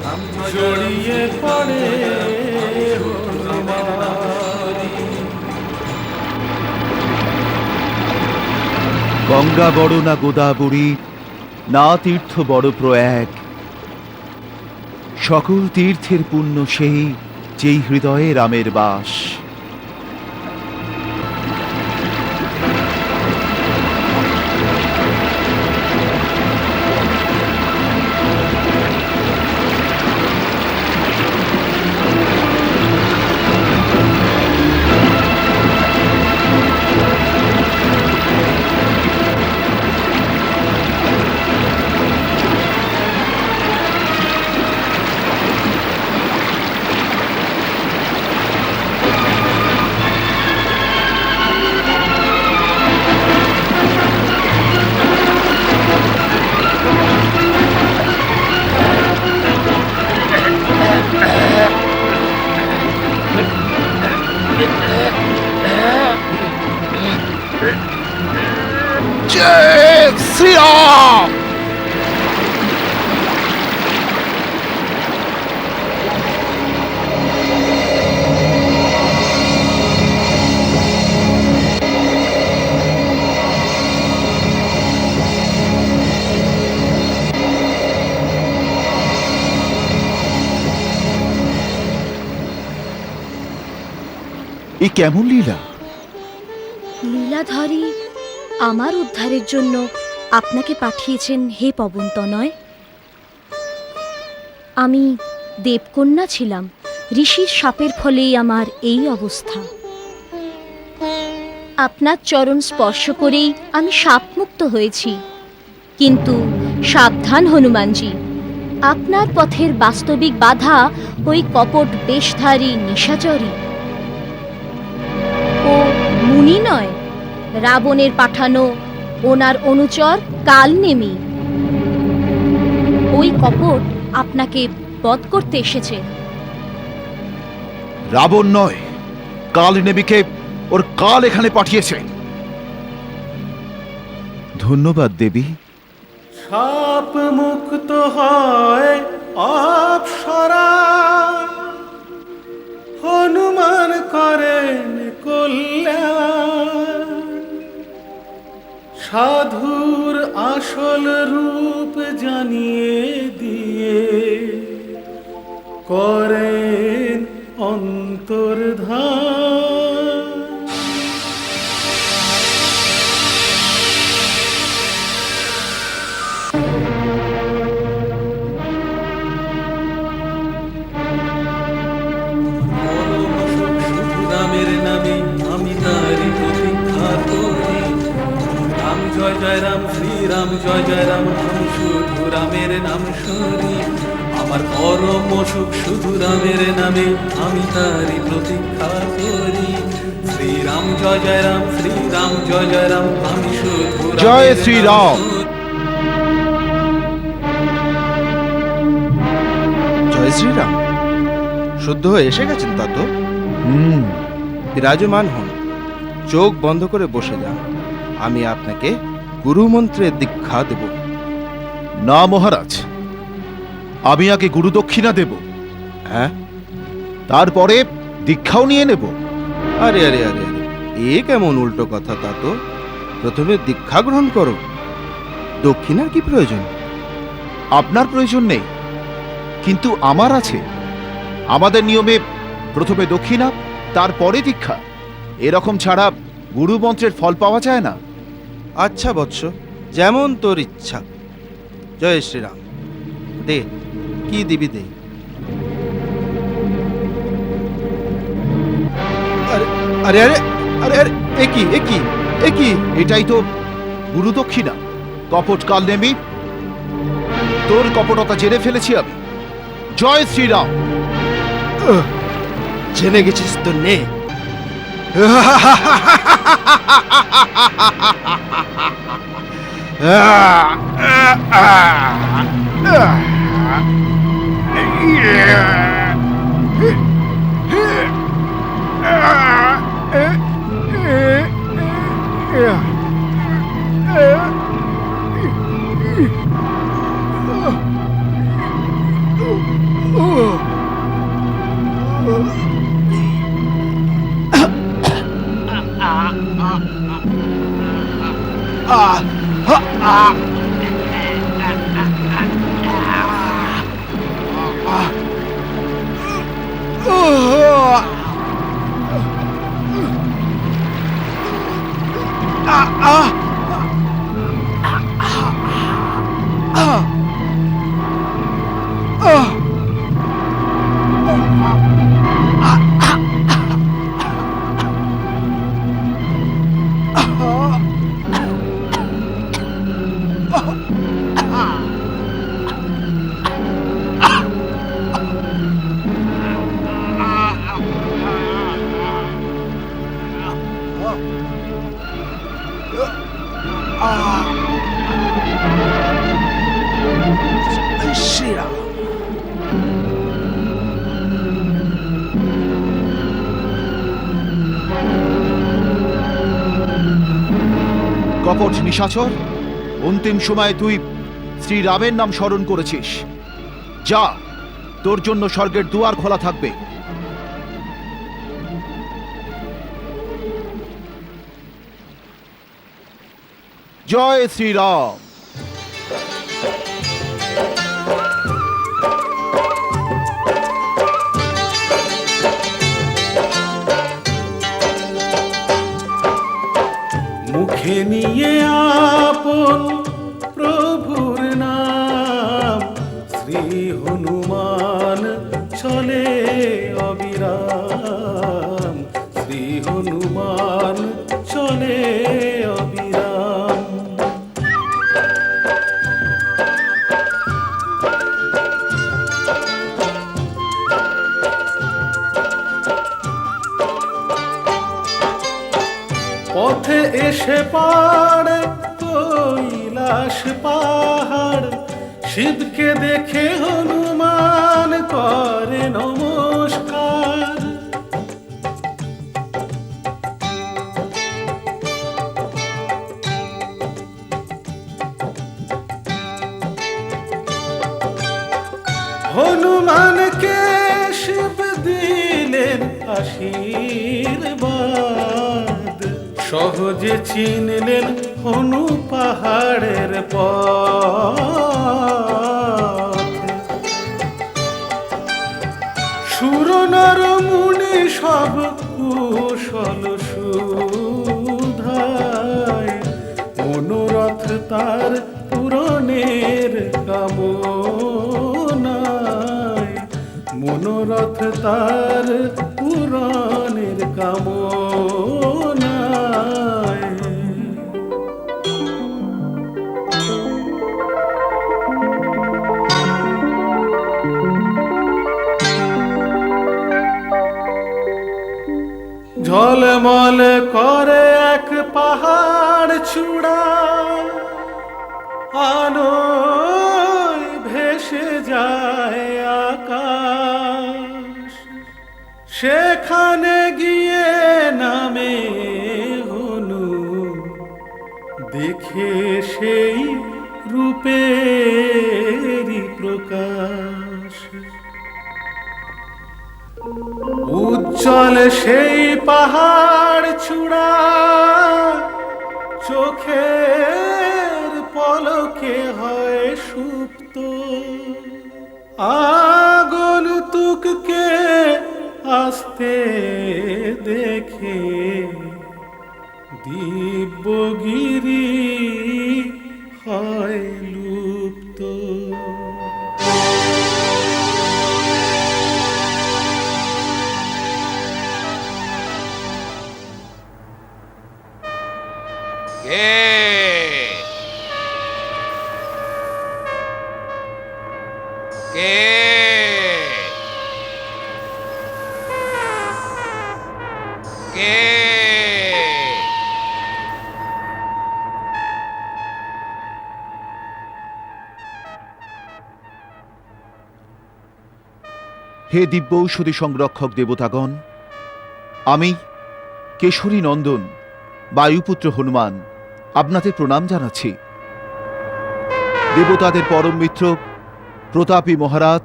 রাম জয় জড়িয়ে পড়ে রামের নাম শরী। গঙ্গা বড় না গোদাবরী, না তীর্থ বড় প্রয়াগ, সকল তীর্থের পুণ্য সেই, যেই হৃদয়ে রামের বাস। জয় শ্রীরাম। এ কেমন লীলা? লীলাধারী আমার উদ্ধারের জন্য আপনাকে পাঠিয়েছেন হে পবনতনয়। আমি দেবকন্যা ছিলাম, ঋষির শাপের ফলেই আমার এই অবস্থা। আপনার চরণ স্পর্শ করেই আমি শাপমুক্ত হয়েছি। কিন্তু সাবধান হনুমানজি, আপনার পথের বাস্তবিক বাধা ওই কপট বেশধারী নিশাচরী। ও মুনি নয়, রাবণের পাঠানো ওনার অনুচর কালনেমি। ওই কপট আপনাকে বধ করতে এসেছে। রাবণ নয়, কাল নেবিকে ওর কাল এখানে পাঠিয়েছে। ধন্যবাদ দেবী। সাপ মুক্ত হয় অপ্সরা, হনুমান করেন কল্যাণ। সাধুর আসল রূপ জানিয়ে দিয়ে করেন অন্তর্ধান। রামের নামে আমি তারি প্রতীক্ষা করি। রাম জয় জয় রাম, শ্রীরাম জয় জয় রাম, আমি শুধু রামের নাম শুনি। আমার পরম সুখ শুধু রামের নামে, আমি তারি প্রতীক্ষা করি। শ্রীরাম জয় জয় রাম, শ্রীরাম জয় জয় রাম, আমি শুধু জয় শ্রীরাম। জয় শ্রীরাম। শুদ্ধ হয়ে এসে গেছেন তা তো। বিরাজমান হন, চোখ বন্ধ করে বসে যান। আমি আপনাকে গুরুমন্ত্রের দীক্ষা দেব। না মহারাজ, আমি আগে গুরু দক্ষিণা দেব, হ্যাঁ? তারপরে দীক্ষাও নিয়ে নেব। আরে আরে আরে আরে, এ কেমন উল্টো কথা তা তো। প্রথমে দীক্ষা গ্রহণ করো, দক্ষিণার কি প্রয়োজন? আপনার প্রয়োজন নেই, কিন্তু আমার আছে। আমাদের নিয়মে প্রথমে দক্ষিণা, তারপরে দীক্ষা। এরকম ছাড়া গুরু মন্ত্রের ফল পাওয়া যায় না। আচ্ছা বৎস, যেমন তোর ইচ্ছা। জয় শ্রীরাম। দে, কি দিবি দে। আরে আরে আরে আরে আরে, একই একই একই। এটাই তো গুরু দক্ষিণা। কপট কাল নেমি, তোর কপটতা জেনে ফেলেছি আমি। জয় শ্রীরাম। জেনে গেছিস তো নে। কপট নিশাচর, অন্তিম সময়ে তুই শ্রীরামের নাম স্মরণ করেছিস। যা, তোর জন্য স্বর্গের দুয়ার খোলা থাকবে। জয় শ্রীরাম। মুখে নিয়ে আপন প্রভুর নাম, শ্রী হনুমান চলে অবিরাম, শ্রী হনুমান চলে অবিরাম। পথে এসে পাড়ে কৈলাস পাহাড়, শিবকে দেখে হনুমান করে নমস্কার। হনুমানকে শিব দিলেন আশীর্বাদ, সহজে চিনলেন হনু পাহাড়ের পথ। সুর নর মুনি সব কুশল সুধায়, মনোরথ তার পূরণের কামনায়, মনোরথ তার পূরণের কামনায়। ঝলমল করে এক পাহাড় চূড়া, আলোয় ভেসে যায় আকাশ। সেখানে গিয়ে নামে হনু, দেখে সেই রূপেরই প্রকাশ। উজ্জ্বল সেই পাহাড় চূড়া, চোখের পলকে হয় সুপ্ত। আগন্তুককে আসতে দেখে দিব্যগিরি হয় লুপ্ত। হে দিব্য ঔষধি সংরক্ষক দেবতাগণ, আমি কেশরী নন্দন বায়ুপুত্র হনুমান আপনাদের প্রণাম জানাচ্ছি। দেবতাদের পরম মিত্র প্রতাপী মহারাজ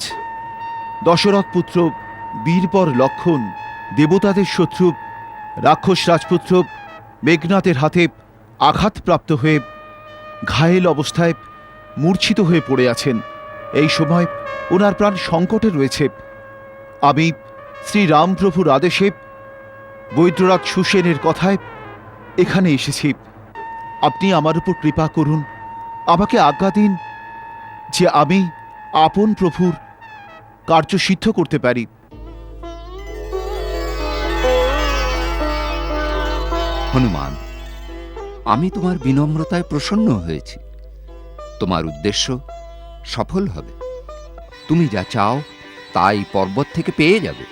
দশরথ পুত্র বীরবর লক্ষণ, দেবতাদের শত্রু রাক্ষস রাজপুত্র মেঘনাথের হাতে আঘাতপ্রাপ্ত হয়ে ঘায়েল অবস্থায় মূর্ছিত হয়ে পড়ে আছেন। এই সময় ওনার প্রাণ সংকটে রয়েছে। আমি শ্রীরামপ্রভুর আদেশে বৈদ্যরাজ সুসেনের কথায় এখানে এসেছি। আপনি আমার উপর কৃপা করুন, আমাকে আজ্ঞা দিন যে আমি আপন প্রভুর কার্য সিদ্ধ করতে পারি। হনুমান, আমি তোমার বিনম্রতায় প্রসন্ন হয়েছি। তোমার উদ্দেশ্য সফল হবে। তুমি যা চাও তাই পর্বত থেকে পেয়ে যাবে।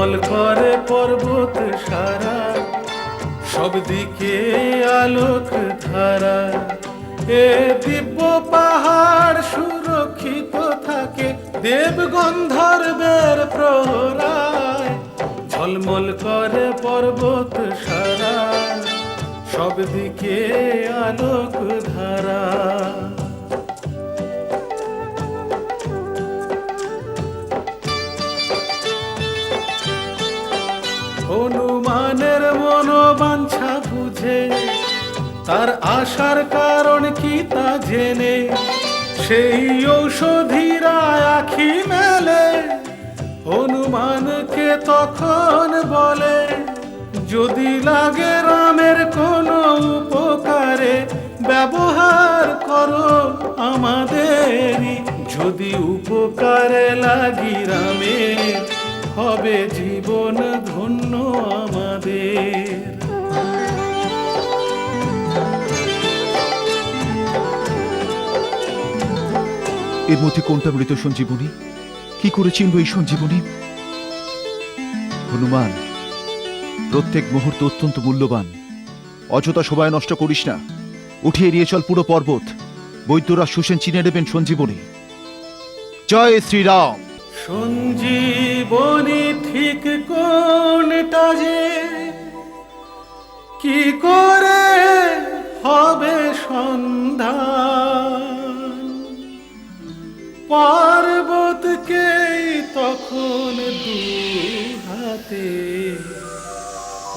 ঝলমল করে পর্বত সারা, সব দিকে আলোক ধারা। এ দিব্য পাহাড় সুরক্ষিত থাকে দেব গন্ধর্বের প্রহরায়। ঝলমল করে পর্বত সারা, সব দিকে আলোক ধারা। হনুমানের মনোবাঞ্ছা বুঝে, তার আশার কারণ কি তা জেনে, সেই ঔষধীরা আখি মেলে। হনুমানকে তখন বলে, যদি লাগে রামের কোনো উপকারে, ব্যবহার করো আমাদেরই। যদি উপকারে লাগি রামের, হবে জীবন ধন্য আমাদের। এর মধ্যে কোনটা মৃত সঞ্জীবনী? কি করে চিনব এই সঞ্জীবনী? হনুমান, প্রত্যেক মুহূর্ত অত্যন্ত মূল্যবান। অযথা সময় নষ্ট করিস না। উঠিয়ে নিয়ে চল পুরো পর্বত। বৈদ্যরা সুসেন চিনে নেবেন সঞ্জীবনী। জয় শ্রীরাম। সঞ্জীবনী ঠিক কোনটা যে, কি করে হবে সন্ধান? পর্বতকেই তখন দু হাতে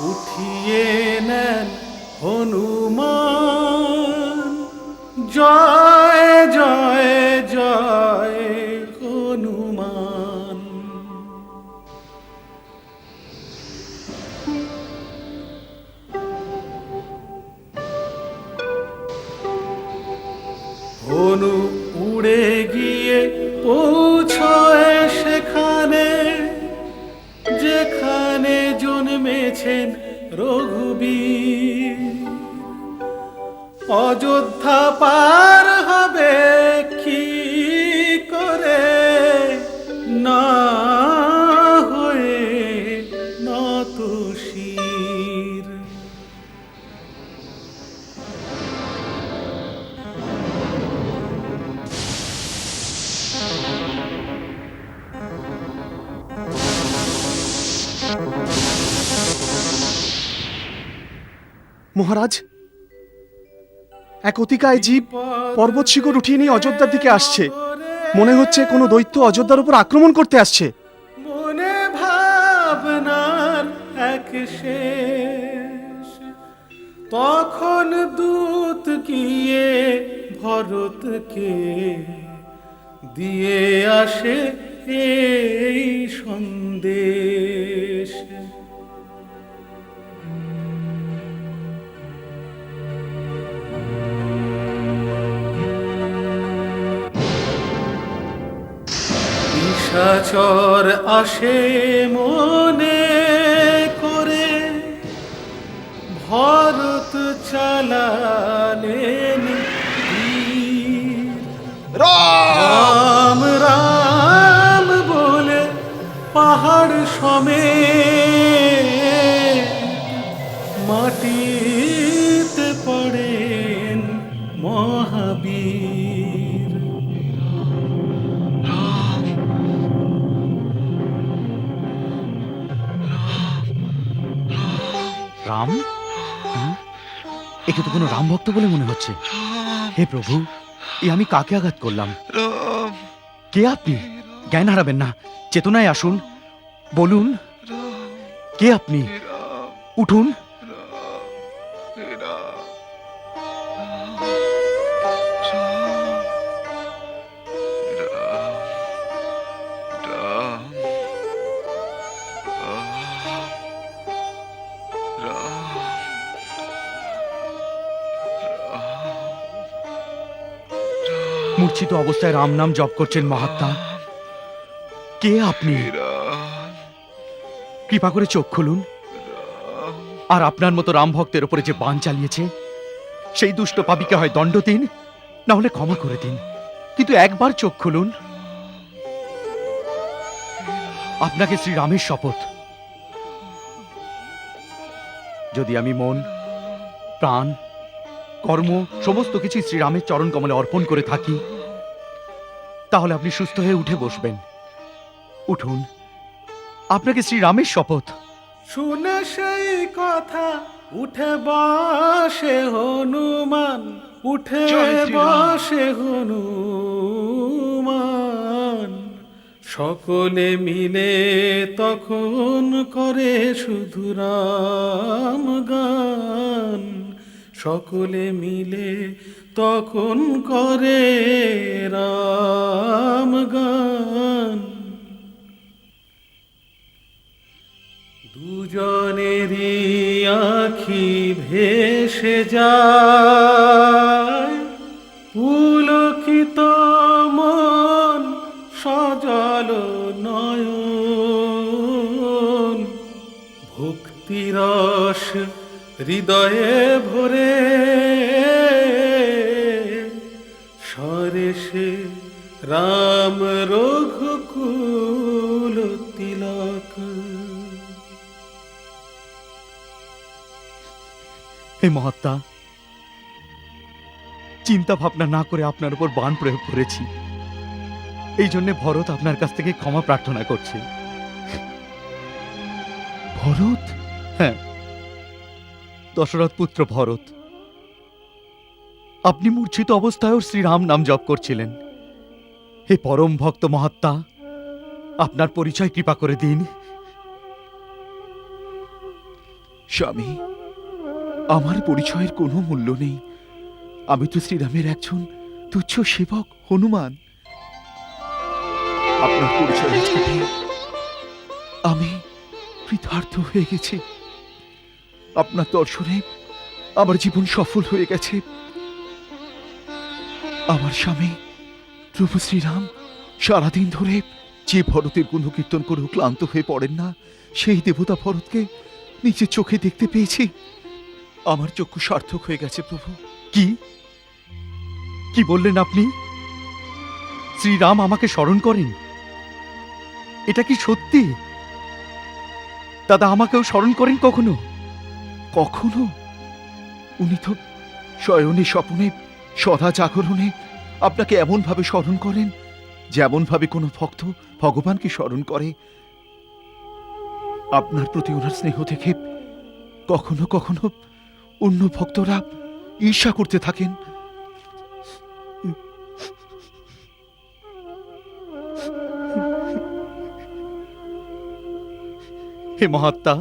উঠিয়ে নেন হনুমান। জয় জয় জয় হনুমান। হনু উড়ে গিয়ে পৌঁছয় সেখানে, যেখানে জন্মেছেন রঘুবীর। অযোধ্যা পার হবে কি করে, না হয়ে নত শির। মহারাজ, এক অতিকায় জীব পর্বত শিখর উঠিয়ে নিয়ে অযোধ্যার দিকে আসছে। মনে হচ্ছে কোনো দৈত্য অযোধ্যার উপর আক্রমণ করতে আসছে। মনে ভাবনার এক শেষ, তখন দূত গিয়ে ভরতকে দিয়ে আসে এই সন্দেশ। নিশাচর আসে মনে করে, ভরত চালালেন তীর। রাম রাম বলে পাহাড় সমেত মাটিতে পড়েন মহাবীর। রাম? একে তো কোনো রাম ভক্ত বলে মনে হচ্ছে। হে প্রভু, এ আমি কাকে আঘাত করলাম? কে আপনি? জ্ঞান হারাবেন না, চেতনায় আসুন। বলুন, কে আপনি? উঠুন। মূর্ছিত অবস্থায় রাম নাম জপ করছেন মহাত্মা। কে আপনি? কৃপা করে চোখ খুলুন। আর আপনার মতো রাম ভক্তের উপরে যে বাণ চালিয়েছে, সেই দুষ্ট পাপীকে হয় দণ্ড দিন, না হলে ক্ষমা করে দিন, কিন্তু একবার চোখ খুলুন। আপনাকে শ্রীরামের শপথ, যদি আমি মন, প্রাণ, কর্ম সমস্ত কিছু শ্রীরামের চরণ কমলে অর্পণ করে থাকি, তাহলে আপনি সুস্থ হয়ে উঠে বসবেন। উঠুন, আপনাকে শ্রীরামের শপথ। শুনে সেই কথা উঠে বসে হনুমান, উঠে বসে হনুমান। সকলে মিলে তখন করে শুধু রাম গান, সকলে মিলে তখন করে রাম গান। দুজনেরই আঁখি ভেসে যায়, পুলকিত মন সজল নয়ন। ভক্তিরস হৃদয়ে ভরে সরেশে রাম রঘুকুল তিলক। হে মহাত্মা, চিন্তা ভাবনা না করে আপনার উপর বাণ প্রয়োগ করেছি, এই জন্য ভরত আপনার কাছ থেকে ক্ষমা প্রার্থনা করছে। ভরত? হ্যাঁ, দশরথ পুত্র ভরত। আপনি মূর্ছিত অবস্থায়ও শ্রীরাম নাম জপ করছিলেন। হে পরম ভক্ত মহাত্মা, আপনার পরিচয় কৃপা করে দিন। স্বামী, আমার পরিচয়ের কোনো মূল্য নেই। আমি তো শ্রীরামের একজন তুচ্ছ সেবক হনুমান। আপনার পরিচয় আজকে পেয়ে আমি কৃতার্থ হয়ে গেছি। আপনার দর্শনে আমার জীবন সফল হয়ে গেছে। আমার স্বামী প্রভু শ্রীরাম সারাদিন ধরে যে ভরতের গুণকীর্তন করেও ক্লান্ত হয়ে পড়েন না, সেই দেবতা ভরতকে নিজের চোখে দেখতে পেয়েছি। আমার চক্ষু সার্থক হয়ে গেছে প্রভু। কি কি বললেন আপনি? শ্রীরাম আমাকে স্মরণ করেন? এটা কি সত্যি? দাদা, আমাকেও স্মরণ করেন কখনো? কখনো? উনি তো শয়নে স্বপ্নে সদা জাগরণে আপনাকে এমন ভাবে স্মরণ করেন যেমন ভাবে কোনো ভক্ত ভগবানকে স্মরণ করে। আপনার প্রতি ওনার স্নেহ থেকে কখনো কখনো অন্য ভক্তরা ঈর্ষা করতে থাকেন। হে মহাত্মা,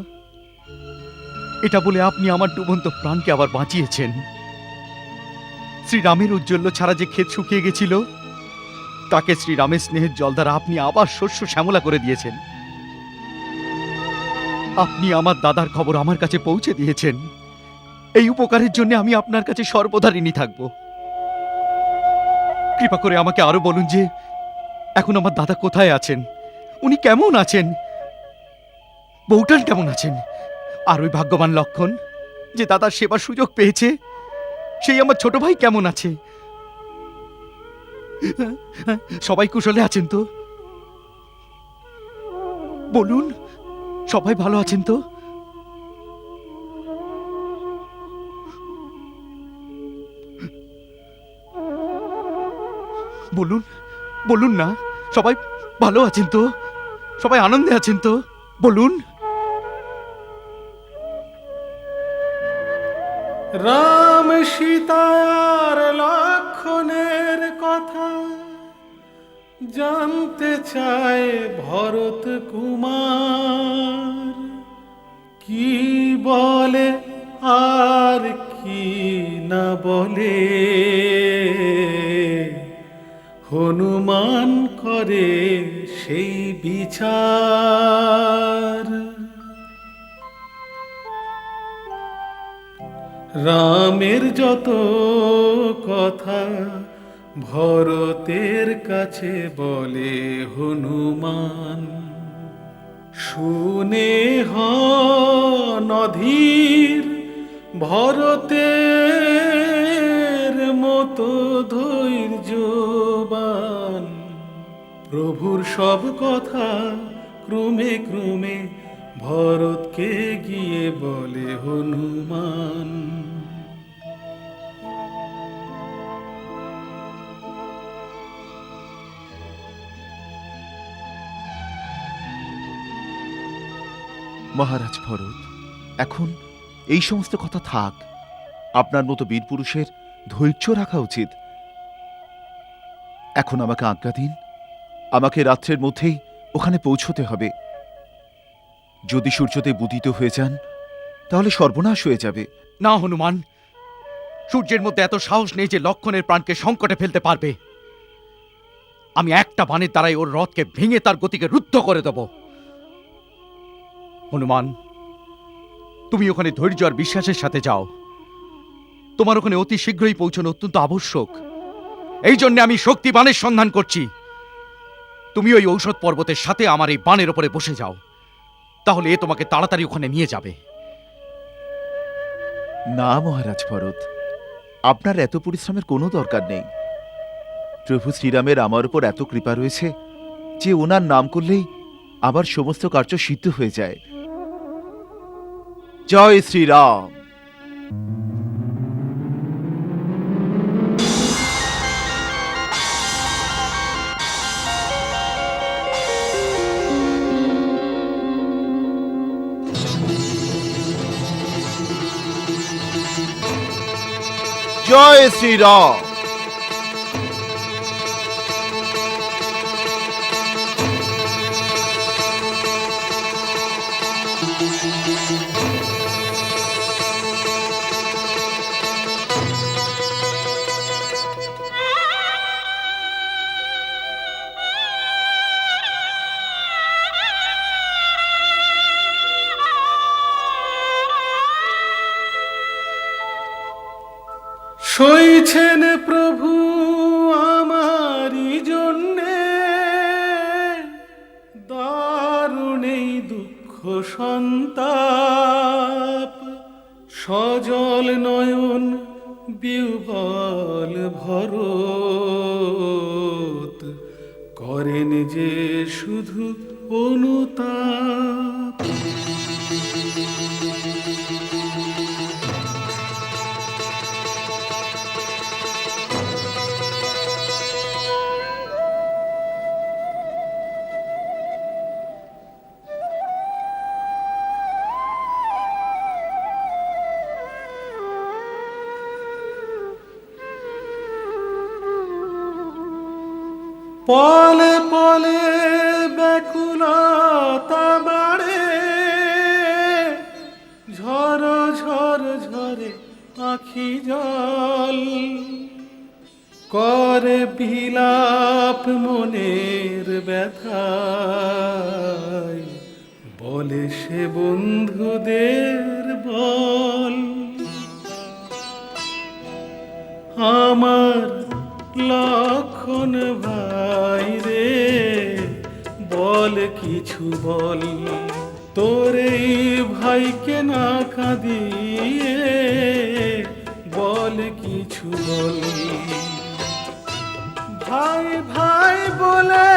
এটা বলে আপনি আমার ডুবন্ত প্রাণকে আবার বাঁচিয়েছেন। শ্রীরামের উজ্জ্বল্য ছাড়া যে ক্ষেত শুকিয়ে গেছিল, তাকে শ্রীরামের স্নেহের জল দ্বারা আপনি আবার শস্য শ্যামলা করে দিয়েছেন। আপনি আমার দাদার খবর আমার কাছে পৌঁছে দিয়েছেন। এই উপকারের জন্য আমি আপনার কাছে সর্বদা ঋণী থাকব। কৃপা করে আমাকে আরো বলুন যে এখন আমার দাদা কোথায় আছেন, উনি কেমন আছেন, বউটান কেমন আছেন, আর ওই ভাগ্যবান লক্ষণ যে দাদার সেবার সুযোগ পেয়েছে, সেই আমার ছোট ভাই কেমন আছে? সবাই কুশলে আছেন তো? বলুন, সবাই ভালো আছেন তো? বলুন, বলুন না, সবাই ভালো আছেন তো? সবাই আনন্দে আছেন তো? বলুন। রাম সীতার লক্ষণের কথা জানতে চায় ভরত কুমার। কি বলে আর কি না বলে হনুমান করে সেই বিচার। রামের যত কথা ভরতের কাছে বলে হনুমান, শুনে হন অধীর ভরতের মতো ধৈর্যবান। প্রভুর সব কথা ক্রমে ক্রমে ভরতকে গিয়ে বলে হনুমান। মহারাজ ভরত, এখন এই সমস্ত কথা থাক। আপনার মতো বীর পুরুষের ধৈর্য রাখা উচিত। এখন আমাকে আজ্ঞা দিন, আমাকে রাত্রের মধ্যেই ওখানে পৌঁছতে হবে। যদি সূর্যোদয় উদিত হয়ে যান তাহলে সর্বনাশ হয়ে যাবে। না হনুমান, সূর্যের মধ্যে এত সাহস নেই যে লক্ষণের প্রাণকে সংকটে ফেলতে পারবে। আমি একটা বাণের দ্বারাই ওর রথকে ভেঙে তার গতিকে রুদ্ধ করে দেব। হনুমান, তুমি ওখানে ধৈর্য আর বিশ্বাসের সাথে যাও। তোমার ওখানে অতি শীঘ্রই পৌঁছানো অত্যন্ত আবশ্যক। এই জন্য আমি শক্তি বাণের সন্ধান করছি। তুমি ওই ঔষধ পর্বতের সাথে আমার এই বাণের ওপরে বসে যাও, তাহলে এ তোমাকে তাড়াতাড়ি ওখানে নিয়ে যাবে। না মহারাজ ভরত, আপনার এত পরিশ্রমের কোনো দরকার নেই। প্রভু শ্রীরামের আমার উপর এত কৃপা রয়েছে যে ওনার নাম করলেই আবার সমস্ত কার্য সিদ্ধ হয়ে যায়। জয় শ্রীরাম। জয় শ্রীরাম। সইছেন প্রভু আমারি জন্যে, দারুণ এই দুঃখ সন্তাপ। সজল নয়ন বিহ্বল ভরত, করেন যে শুধু অনুতাপ। পলে পলে ব্যাকুলতা বাড়ে, ঝর ঝর ঝরে আখি জল। করে বিলাপ মনের ব্যথায়, বলে সে বন্ধুদের বল। আমার লক্ষণ ভাই রে, বল কিছু বল। তোর এই ভাইকে না কাঁদিয়ে বল কিছু বল। ভাই ভাই বলে,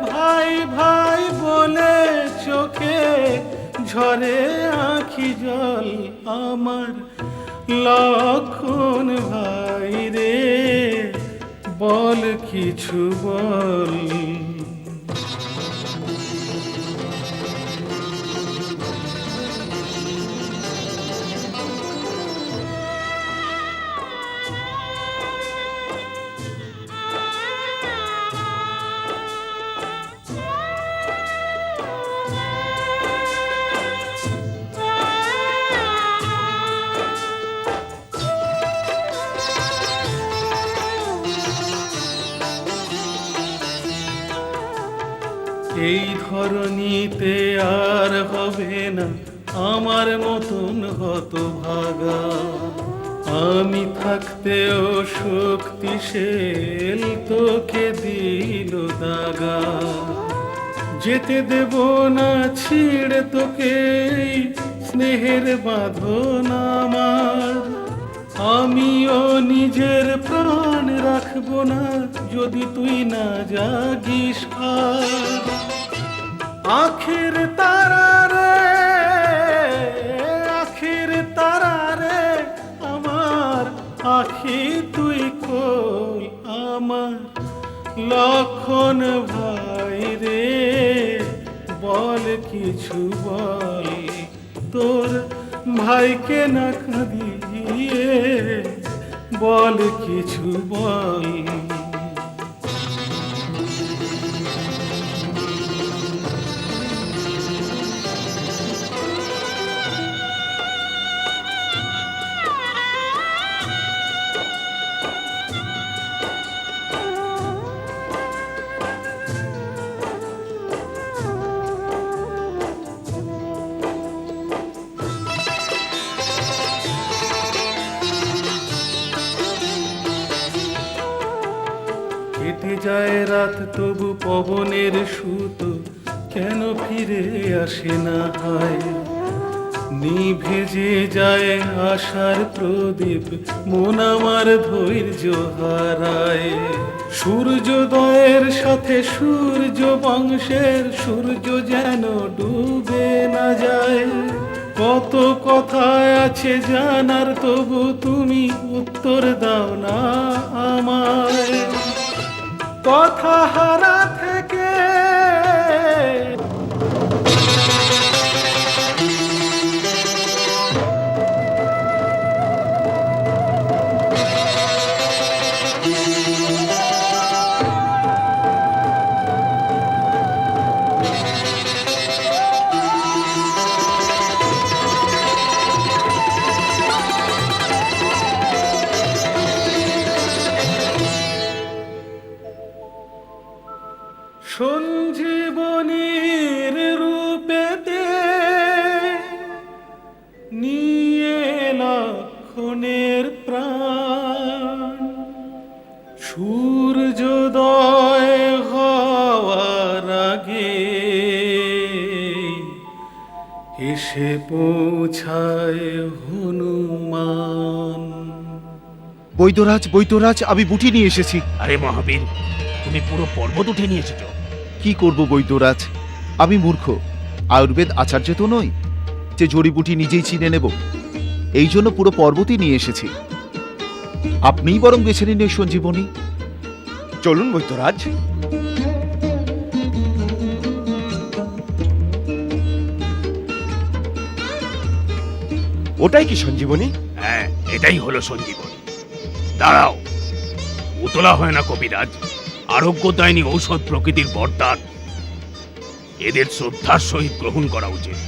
ভাই ভাই বলে চোখে ঝরে আখি জল। আমার লক্ষণ ভাই রে, বল কিছু বল। এই ধরণীতে আর হবে না আমার মতন হতভাগা। আমি থাকতেও শক্তিশীল তোকে দিল দাগা। যেতে দেব না ছিঁড়ে তোকে স্নেহের বাঁধন আমার। আমিও নিজের প্রাণ রাখবো না যদি তুই না জাগিস। আর আখির তারা রে, আখির তারা রে আমার, আখি তুই কই আমার লক্ষণ ভাই রে, বল কিছু বল তোর ভাইকে না কাঁদিয়ে, বল কিছু বল। কেটে যায় রাত তবু পবনের সুতো কেন ফিরে আসে না হয়, নিভে যে যায় আশার প্রদীপ মন আমার ধৈর্য হারায়। সূর্যোদয়ের সাথে সূর্য বংশের সূর্য যেন ডুবে না যায়, কত কথা আছে জানার তবু তুমি উত্তর দাও না আমায়। কথা হারা থেকে সঞ্জীবনীর রূপেতে নিয়ে লক্ষণের প্রাণ, সূর্যোদয় হওয়ার আগে এসে পৌঁছায় হনুমান। বৈদ্যরাজ, বৈদ্যরাজ, আমি বুটি নিয়ে এসেছি। আরে মহাবীর, তুমি পুরো পর্বত উঠে নিয়ে এসেছো। কি করব বৈদ্যরাজ, আমি মূর্খ, আয়ুর্বেদ আচার্য তো নই যে জড়িবুটি নিজেই চিনে নেব। এই জন্য পুরো পর্বতই নিয়ে এসেছি। আপনিই বরং বেছে নিন এই সঞ্জীবনী। চলুন বৈদ্যরাজ। ওটাই কি সঞ্জীবনী? হ্যাঁ, এটাই হলো সঞ্জীবনী। দাঁড়াও, উতলা হয় না কবিরাজ, আরোগ্যদায়িনী ঔষধ প্রকৃতির বরদান, এদের শ্রদ্ধার সহিত গ্রহণ করা উচিত।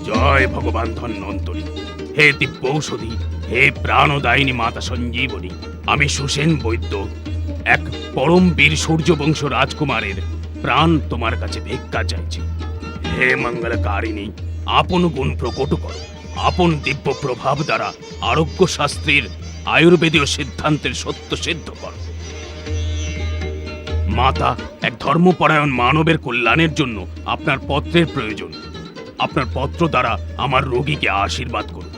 জয় ভগবান ধন্বন্তরী, হে দিব্যৌষধি, হে প্রাণদায়িনী মাতা সঞ্জীবনী। আমি সুসেন বৈদ্য, এক পরম বীর সূর্যবংশ রাজকুমারের প্রাণ তোমার কাছে ভিক্ষা চাইছি। হে মঙ্গলকারিণী, আপন গুণ প্রকট করো, আপন দিব্য প্রভাব দ্বারা আরোগ্য শাস্ত্রের আয়ুর্বেদীয় সিদ্ধান্তের সত্য সিদ্ধ করো। মাতা, এক ধর্মপরায়ণ মানবের কল্যাণের জন্য আপনার পত্রের প্রয়োজন। আপনার পত্র দ্বারা আমার রোগীকে আশীর্বাদ করুন।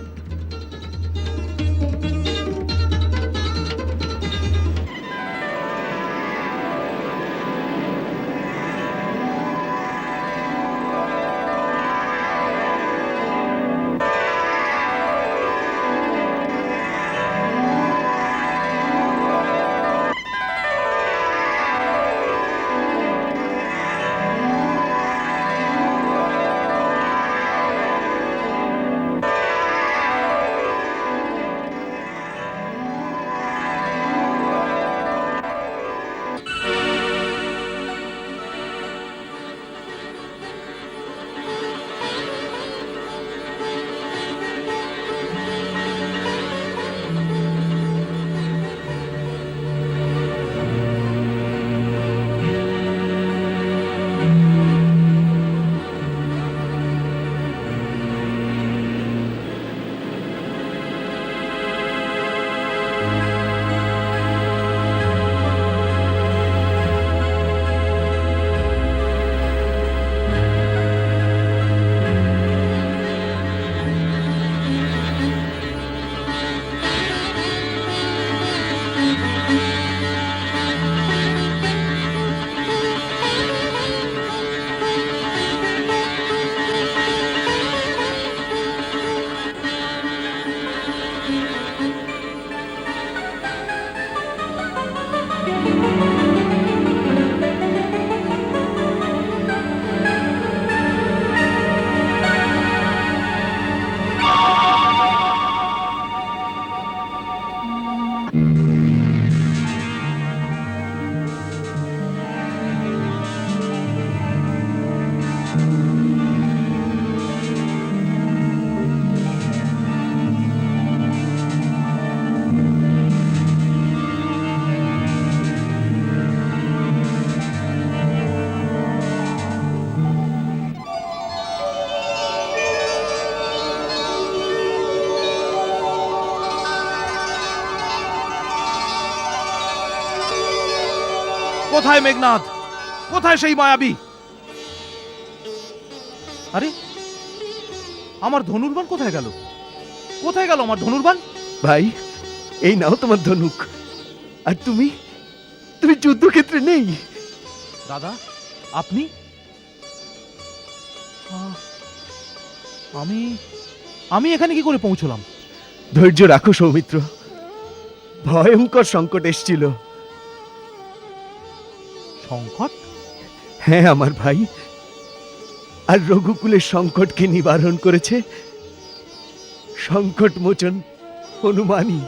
কোথায় মেঘনাদ? কোথায় সেই মায়াবী? আরে আমার ধনুর্বাণ কোথায় গেল? কোথায় গেল আমার ধনুর্বাণ? ভাই, এই নাও তোমার ধনুক। আর তুমি তুমি যুদ্ধক্ষেত্রে নেই। দাদা, আপনি? আমি আমি এখানে কি করে পৌঁছলাম? ধৈর্য রাখো সৌমিত্র, ভয়ঙ্কর সংকট এসেছিল। সংকট? হ্যাঁ আমার ভাই, আর রঘুকুলের সংকটকে নিবারণ করেছে সংকট মোচন হনুমানই।